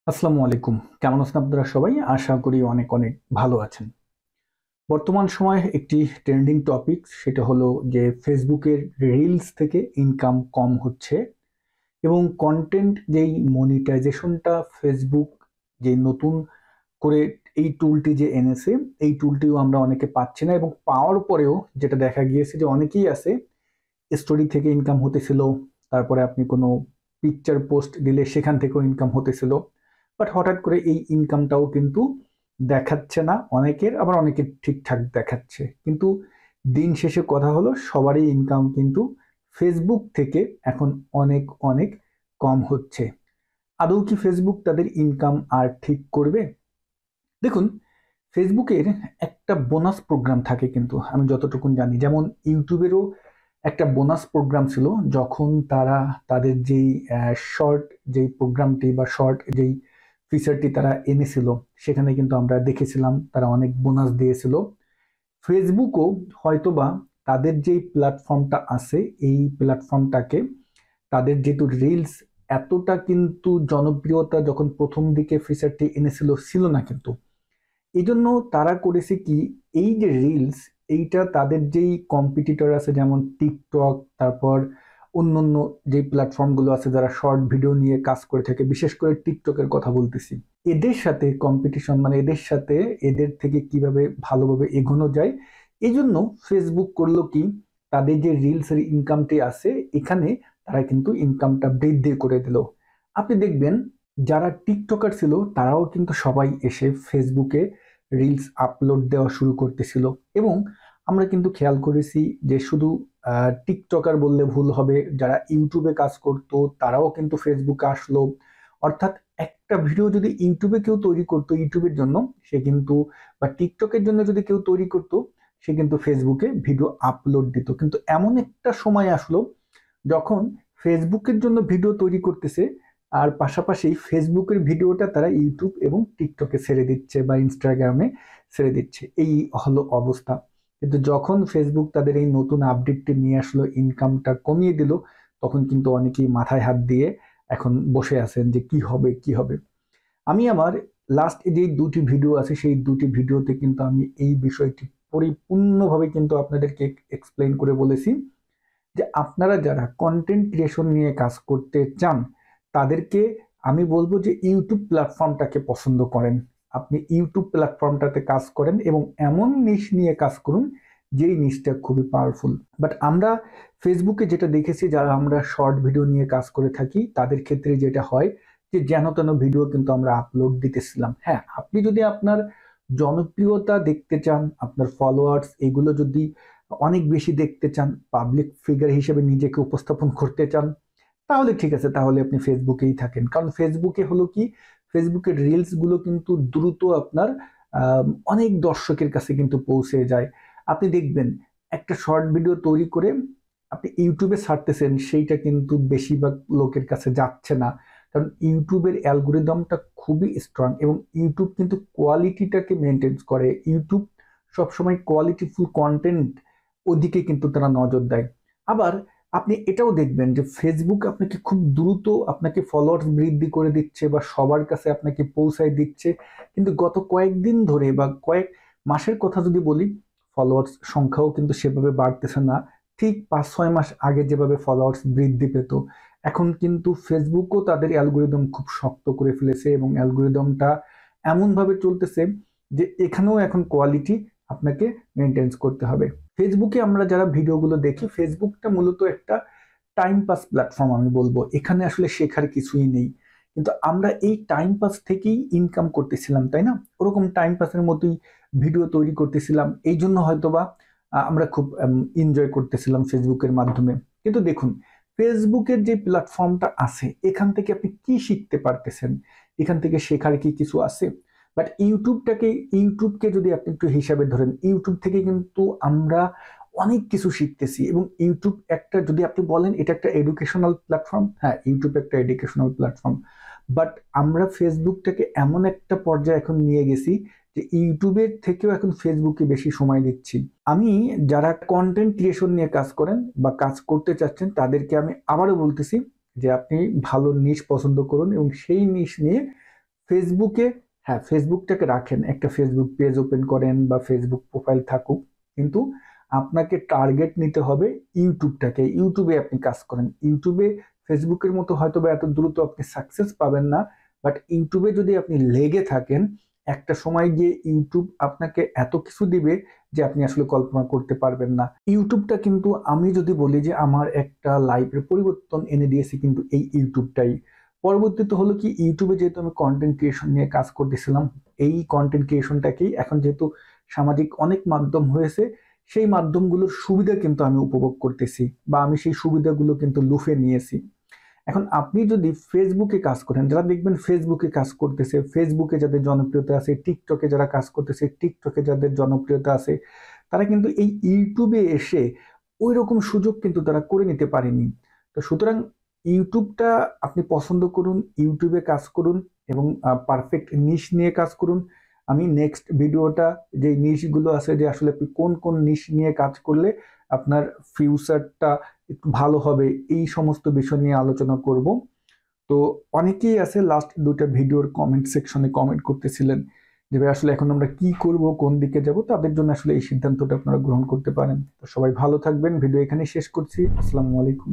আসসালামু আলাইকুম। কেমন আছেন আপনারা সবাই? আশা করি অনেক অনেক ভালো আছেন। বর্তমান সময়ে একটি ট্রেন্ডিং টপিক সেটা হলো যে ফেসবুকের রিলস থেকে ইনকাম কম হচ্ছে এবং কন্টেন্ট যেই মনিটাইজেশনটা ফেসবুক যে নতুন করে এই টুলটি যে এনেছে, এই টুলটিও আমরা অনেকে পাচ্ছি না এবং পাওয়ার পরেও যেটা দেখা গিয়েছে যে অনেকেই আছে স্টোরি থেকে ইনকাম হতেছিল, তারপরে আপনি কোনো পিকচার পোস্ট দিলে সেখান থেকেও ইনকাম হতেছিল, বাট হঠাৎ করে এই ইনকামটাও কিন্তু দেখাচ্ছে না অনেকের, আবার অনেকের ঠিকঠাক দেখাচ্ছে। কিন্তু দিন শেষে কথা হলো সবারই ইনকাম কিন্তু ফেসবুক থেকে এখন অনেক অনেক কম হচ্ছে। আদৌ কি ফেসবুক তাদের ইনকাম আর ঠিক করবে? দেখুন, ফেসবুকের একটা বোনাস প্রোগ্রাম থাকে, কিন্তু আমি যতটুকু জানি, যেমন ইউটিউবেরও একটা বোনাস প্রোগ্রাম ছিল যখন তারা তাদের যেই শর্ট যেই প্রোগ্রামটি বা শর্ট যেই ফিচারটি তারা এনেছিল, সেখানে কিন্তু আমরা দেখেছিলাম তারা অনেক বোনাস দিয়েছিল। ফেসবুকও হয়তোবা তাদের যেই প্ল্যাটফর্মটা আছে, এই প্ল্যাটফর্মটাকে তাদের যেহেতু রিলস এতটা কিন্তু জনপ্রিয়তা যখন প্রথম দিকে ফিচারটি এনেছিল ছিল না, কিন্তু এই জন্য তারা করেছে কি, এই যে রিলস, এইটা তাদের যেই কম্পিটিটর আছে যেমন টিকটক, তারপর অন্যান্য যে প্ল্যাটফর্মগুলো আছে যারা শর্ট ভিডিও নিয়ে কাজ করে থাকে, বিশেষ করে টিকটকের কথা বলতেছি, এদের সাথে কম্পিটিশন, মানে এদের সাথে এদের থেকে কিভাবে ভালোভাবে এগোনো যায়, এই জন্য ফেসবুক করলো কি, তাদের যে রিলসের ইনকামটি আছে এখানে তারা কিন্তু ইনকামটা বৃদ্ধি করে দিল। আপনি দেখবেন যারা টিকটকার ছিল তারাও কিন্তু সবাই এসে ফেসবুকে রিলস আপলোড দেওয়া শুরু করতেছিল। এবং আমরা কিন্তু খেয়াল করেছি যে শুধু টিকটকার বললে ভুল হবে, যারা ইউটিউবে কাজ করতো তারাও কিন্তু ফেসবুকে আসলো। অর্থাৎ একটা ভিডিও যদি ইউটিউবে কেউ তৈরি করতো ইউটিউবের জন্য, সে কিন্তু, বা টিকটকের জন্য যদি কেউ তৈরি করতো, সে কিন্তু ফেসবুকে ভিডিও আপলোড দিত। কিন্তু এমন একটা সময় আসলো যখন ফেসবুকের জন্য ভিডিও তৈরি করতেছে আর পাশাপাশি ফেসবুকের ভিডিওটা তারা ইউটিউব এবং টিকটকে ছেড়ে দিচ্ছে বা ইনস্টাগ্রামে ছেড়ে দিচ্ছে, এই হলো অবস্থা। কিন্তু যখন ফেসবুক তাদের এই নতুন আপডেটটি নিয়ে আসলো, ইনকামটা কমিয়ে দিল, তখন কিন্তু অনেকেই মাথায় হাত দিয়ে এখন বসে আছেন যে কি হবে কি হবে। আমি আমার লাস্ট যে দুটি ভিডিও আছে সেই দুটি ভিডিওতে কিন্তু আমি এই বিষয়টি পরিপূর্ণভাবে কিন্তু আপনাদেরকে এক্সপ্লেইন করে বলেছি যে আপনারা যারা কন্টেন্ট ক্রিয়েশন নিয়ে কাজ করতে চান তাদেরকে আমি বলবো যে ইউটিউব প্ল্যাটফর্মটাকে পছন্দ করেন। আপনি ইউটিউব প্ল্যাটফর্মটাতে কাজ করেন এবং এমন নিশ নিয়ে কাজ করুন যেই নিশটা খুবই পাওয়ারফুল। বাট আমরা ফেসবুকে যেটা দেখেছি, যারা আমরা শর্ট ভিডিও নিয়ে কাজ করে থাকি তাদের ক্ষেত্রে যেটা হয় যে যেন তেন ভিডিও কিন্তু আমরা আপলোড দিতেছিলাম। হ্যাঁ, আপনি যদি আপনার জনপ্রিয়তা দেখতে চান, আপনার ফলোয়ার্স এগুলো যদি অনেক বেশি দেখতে চান, পাবলিক ফিগার হিসেবে নিজেকে উপস্থাপন করতে চান, তাহলে ঠিক আছে, তাহলে আপনি ফেসবুকেই থাকেন। কারণ ফেসবুকে হলো কি, ফেসবুকের রিলস গুলো কিন্তু দ্রুত আপনার অনেক দর্শকের কাছে কিন্তু পৌঁছে যায়। আপনি দেখবেন একটা শর্ট ভিডিও তৈরি করে আপনি ইউটিউবে ছাড়তেছেন, সেইটা কিন্তু বেশিরভাগ লোকের কাছে যাচ্ছে না। কারণ ইউটিউবের অ্যালগোরিদমটা খুবই স্ট্রং এবং ইউটিউব কিন্তু কোয়ালিটিটাকে মেনটেন করে। ইউটিউব সবসময় কোয়ালিটিফুল কন্টেন্ট ওদিকে কিন্তু তারা নজর দেয়। আবার আপনি এটাও দেখবেন যে ফেসবুক আপনাকে খুব দ্রুত আপনাকে ফলোয়ার্স বৃদ্ধি করে দিচ্ছে বা সবার কাছে আপনাকে পৌঁছায় দিচ্ছে, কিন্তু গত কয়েকদিন ধরে বা কয়েক মাসের কথা যদি বলি, ফলোয়ার্স সংখ্যাও কিন্তু সেভাবে বাড়তেছে না। ঠিক 5-6 মাস আগে যেভাবে ফলোয়ার্স বৃদ্ধি পেত, এখন কিন্তু ফেসবুকও তাদের অ্যালগোরিদম খুব শক্ত করে ফেলেছে এবং অ্যালগোরিদমটা এমনভাবে চলতেছে যে এখানেও এখন কোয়ালিটি আপনাকে মেনটেন্স করতে হবে। ফেসবুকে আমরা যারা ভিডিওগুলো দেখি, ফেসবুকটা মূলত একটা টাইম পাস প্ল্যাটফর্ম আমি বলবো, এখানে আসলে শেখার কিছুই নেই। কিন্তু আমরা এই টাইম পাস থেকেই ইনকাম করতেছিলাম, তাই না? ওরকম টাইম পাসের মতোই ভিডিও তৈরি করতেছিলাম, এই জন্য হয়তোবা আমরা খুব এনজয় করতেছিলাম ফেসবুকের মাধ্যমে। কিন্তু দেখুন, ফেসবুকের যে প্ল্যাটফর্মটা আছে এখান থেকে আপনি কি শিখতে পারতেছেন, এখান থেকে শেখার কি কিছু আছে? বাট ইউটিউবকে যদি আপনি একটু হিসাবে ধরেন, ইউটিউব থেকে কিন্তু আমরা অনেক কিছু শিখতেছি এবং ইউটিউব একটা, যদি আপনি বলেন এটা একটা এডুকেশনাল প্ল্যাটফর্ম, হ্যাঁ ইউটিউব একটা এডুকেশনাল প্ল্যাটফর্ম। বাট আমরা ফেসবুকটাকে এমন একটা পর্যায়ে এখন নিয়ে গেছি যে ইউটিউবের থেকেও এখন ফেসবুকে বেশি সময় দিচ্ছি। আমি যারা কন্টেন্ট ক্রিয়েশন নিয়ে কাজ করেন বা কাজ করতে চাচ্ছেন তাদেরকে আমি আবারও বলতেছি যে আপনি ভালো নিশ পছন্দ করুন এবং সেই নিশ নিয়ে ফেসবুকে, হ্যাঁ ফেসবুকটাকে রাখেন, একটা ফেসবুক পেজ ওপেন করেন বা ফেসবুক প্রোফাইল থাকুক, কিন্তু আপনাকে টার্গেট নিতে হবে ইউটিউবটাকে। ইউটিউবে আপনি কাজ করেন। ইউটিউবে ফেসবুকের মতো হয়তো বা এত দ্রুত আপনি সাকসেস পাবেন না, বাট ইউটিউবে যদি আপনি লেগে থাকেন, একটা সময় গিয়ে ইউটিউব আপনাকে এত কিছু দিবে যে আপনি আসলে কল্পনা করতে পারবেন না। ইউটিউবটা কিন্তু, আমি যদি বলি যে আমার একটা লাইফের পরিবর্তন এনে দিয়েছে কিন্তু এই ইউটিউবটাই। পরবর্তীতে হলো কি, ইউটিউবে যেহেতু আমি কন্টেন্ট ক্রিয়েশন নিয়ে কাজ করতেছিলাম, এই কন্টেন্ট ক্রিয়েশনটাকেই এখন যেহেতু সামাজিক অনেক মাধ্যম হয়েছে, সেই মাধ্যমগুলোর সুবিধা কিন্তু আমি উপভোগ করতেছি, বা আমি সেই সুবিধাগুলো কিন্তু লুফে নিয়েছি। এখন আপনি যদি ফেসবুকে কাজ করেন, যারা দেখবেন ফেসবুকে কাজ করতেছে, ফেসবুকে যাদের জনপ্রিয়তা আছে, টিকটকে যারা কাজ করতেছে, টিকটকে যাদের জনপ্রিয়তা আছে, তারা কিন্তু এই ইউটিউবে এসে ওই রকম সুযোগ কিন্তু তারা করে নিতে পারেনি। তো সুতরাং ইউটিউবটা আপনি পছন্দ করুন, ইউটিউবে কাজ করুন এবং পারফেক্ট নিশ নিয়ে কাজ করুন। আমি নেক্সট ভিডিওটা, যে নিশগুলো আছে, যে আসলে আপনি কোন কোন নিশ নিয়ে কাজ করলে আপনার ফিউচারটা একটু ভালো হবে, এই সমস্ত বিষয় নিয়ে আলোচনা করব। তো অনেকেই আছে লাস্ট দুইটা ভিডিওর কমেন্ট সেকশনে কমেন্ট করতেছিলেন যে ভাই আসলে এখন আমরা কি করব, কোন দিকে যাব, তাদের জন্য আসলে এই সিদ্ধান্তটা আপনারা গ্রহণ করতে পারেন। তো সবাই ভালো থাকবেন, ভিডিও এখানে শেষ করছি। আসসালামু আলাইকুম।